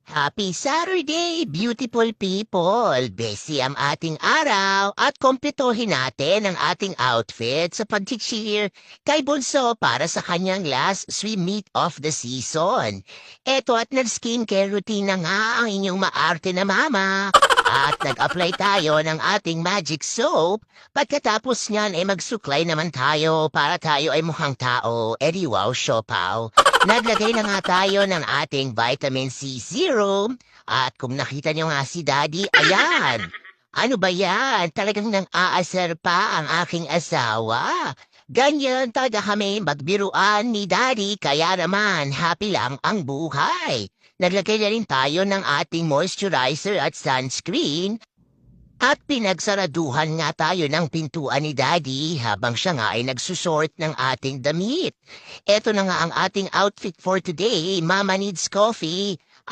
Happy Saturday, beautiful people! Busy ang ating araw at kumpletuhin natin ang ating outfit sa pag-cheer kay Bunso para sa kanyang last swim meet of the season. Eto at nag-skincare routine na nga ang inyong maarte na mama. At nag-apply tayo ng ating magic soap. Pagkatapos niyan ay magsuklay naman tayo para tayo ay mukhang tao. Edi wow, siopaw. Naglagay na nga tayo ng ating vitamin C serum. At kung nakita nyo nga si Daddy, ayan. Ano ba yan? Talagang nang aasar pa ang aking asawa. Ganyan talaga kami magbiruan ni Daddy, kaya naman happy lang ang buhay. Naglagay na rin tayo ng ating moisturizer at sunscreen. At pinagsaraduhan nga tayo ng pintuan ni Daddy habang siya nga ay nagsusort ng ating damit. Eto na nga ang ating outfit for today. Mama needs coffee.